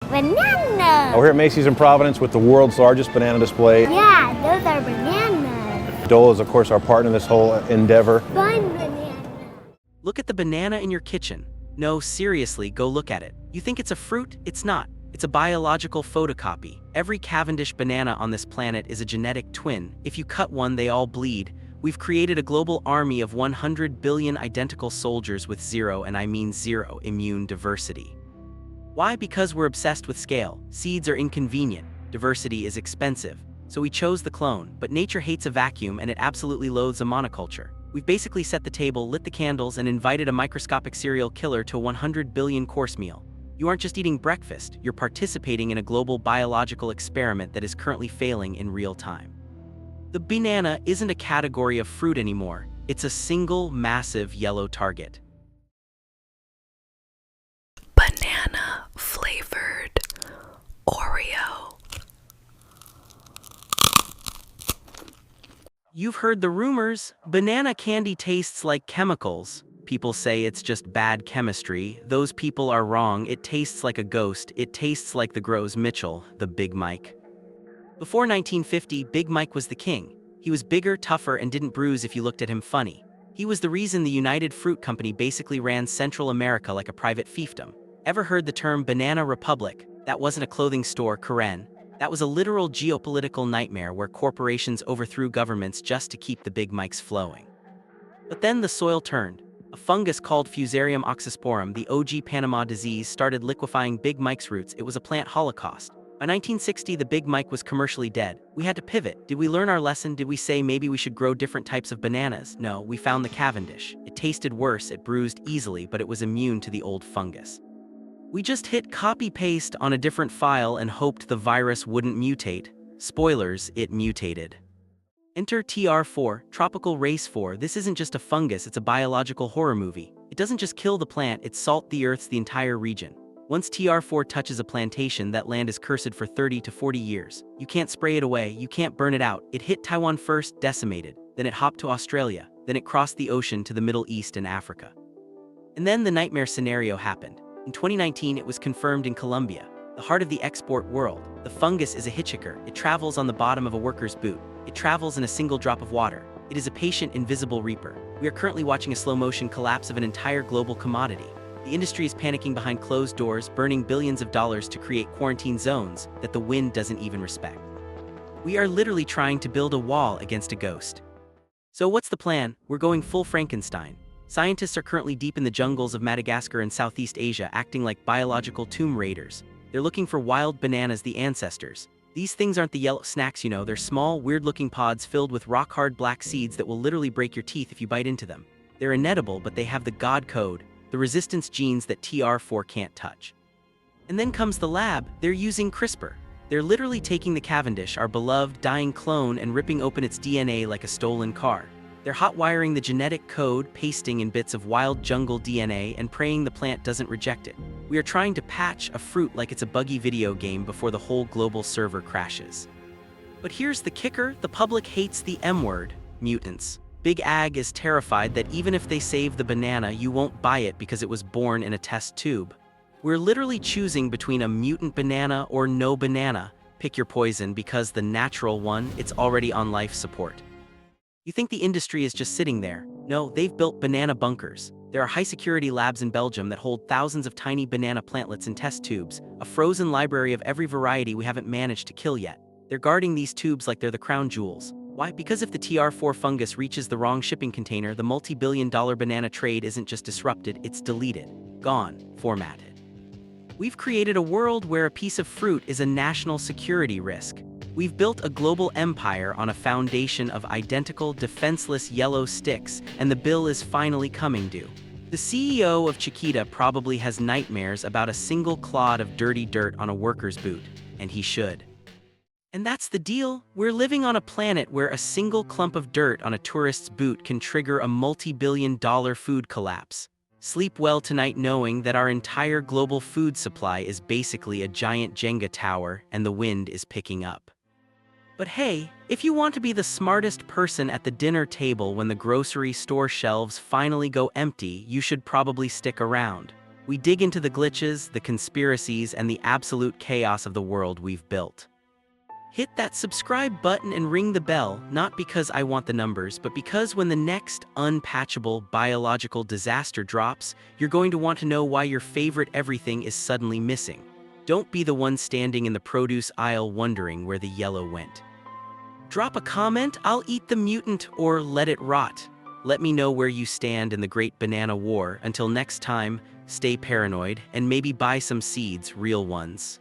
Banana! We're here at Macy's in Providence with the world's largest banana display. Yeah, those are bananas. Dole is, of course, our partner in this whole endeavor. Fun banana. Look at the banana in your kitchen. No, seriously, go look at it. You think it's a fruit? It's not. It's a biological photocopy. Every Cavendish banana on this planet is a genetic twin. If you cut one, they all bleed. We've created a global army of 100 billion identical soldiers with zero, and I mean zero, immune diversity. Why? Because we're obsessed with scale. Seeds are inconvenient. Diversity is expensive. So we chose the clone, but nature hates a vacuum and it absolutely loathes a monoculture. We've basically set the table, lit the candles, and invited a microscopic serial killer to a 100 billion course meal. You aren't just eating breakfast, you're participating in a global biological experiment that is currently failing in real time. The banana isn't a category of fruit anymore. It's a single, massive yellow target. Banana flavored Oreo. You've heard the rumors. Banana candy tastes like chemicals. People say it's just bad chemistry. Those people are wrong. It tastes like a ghost. It tastes like the Gros Michel, the Big Mike. Before 1950, Big Mike was the king. He was bigger, tougher, and didn't bruise if you looked at him funny. He was the reason the United Fruit Company basically ran Central America like a private fiefdom. Ever heard the term Banana Republic? That wasn't a clothing store, Karen. That was a literal geopolitical nightmare where corporations overthrew governments just to keep the Big Mikes flowing. But then the soil turned. A fungus called Fusarium oxysporum, the OG Panama disease, started liquefying Big Mike's roots. It was a plant holocaust. By 1960, the Big Mike was commercially dead. We had to pivot. Did we learn our lesson? Did we say maybe we should grow different types of bananas? No, we found the Cavendish. It tasted worse, it bruised easily, but it was immune to the old fungus. We just hit copy-paste on a different file and hoped the virus wouldn't mutate. Spoilers, it mutated. Enter TR4, Tropical Race 4. This isn't just a fungus, it's a biological horror movie. It doesn't just kill the plant, it salts the Earth's the entire region. Once TR4 touches a plantation, that land is cursed for 30 to 40 years. You can't spray it away, you can't burn it out. It hit Taiwan first, decimated. Then it hopped to Australia. Then it crossed the ocean to the Middle East and Africa. And then the nightmare scenario happened. In 2019, it was confirmed in Colombia, the heart of the export world. The fungus is a hitchhiker. It travels on the bottom of a worker's boot. It travels in a single drop of water. It is a patient, invisible reaper. We are currently watching a slow-motion collapse of an entire global commodity. The industry is panicking behind closed doors, burning billions of dollars to create quarantine zones that the wind doesn't even respect. We are literally trying to build a wall against a ghost. So what's the plan? We're going full Frankenstein. Scientists are currently deep in the jungles of Madagascar and Southeast Asia, acting like biological tomb raiders. They're looking for wild bananas, the ancestors. These things aren't the yellow snacks, you know. They're small, weird-looking pods filled with rock-hard black seeds that will literally break your teeth if you bite into them. They're inedible, but they have the God code, the resistance genes that TR4 can't touch. And then comes the lab. They're using CRISPR. They're literally taking the Cavendish, our beloved, dying clone, and ripping open its DNA like a stolen car. They're hot-wiring the genetic code, pasting in bits of wild jungle DNA, and praying the plant doesn't reject it. We are trying to patch a fruit like it's a buggy video game before the whole global server crashes. But here's the kicker, the public hates the M-word, mutants. Big Ag is terrified that even if they save the banana, you won't buy it because it was born in a test tube. We're literally choosing between a mutant banana or no banana. Pick your poison, because the natural one, it's already on life support. You think the industry is just sitting there? No, they've built banana bunkers. There are high-security labs in Belgium that hold thousands of tiny banana plantlets in test tubes, a frozen library of every variety we haven't managed to kill yet. They're guarding these tubes like they're the crown jewels. Why? Because if the TR4 fungus reaches the wrong shipping container, the multi-billion-dollar banana trade isn't just disrupted, it's deleted, gone, formatted. We've created a world where a piece of fruit is a national security risk. We've built a global empire on a foundation of identical, defenseless yellow sticks, and the bill is finally coming due. The CEO of Chiquita probably has nightmares about a single clod of dirty dirt on a worker's boot, and he should. And that's the deal. We're living on a planet where a single clump of dirt on a tourist's boot can trigger a multi-billion-dollar food collapse. Sleep well tonight knowing that our entire global food supply is basically a giant Jenga tower and the wind is picking up. But hey, if you want to be the smartest person at the dinner table when the grocery store shelves finally go empty, you should probably stick around. We dig into the glitches, the conspiracies, and the absolute chaos of the world we've built. Hit that subscribe button and ring the bell, not because I want the numbers, but because when the next unpatchable biological disaster drops, you're going to want to know why your favorite everything is suddenly missing. Don't be the one standing in the produce aisle wondering where the yellow went. Drop a comment, I'll eat the mutant, or let it rot. Let me know where you stand in the Great Banana War. Until next time, stay paranoid and maybe buy some seeds, real ones.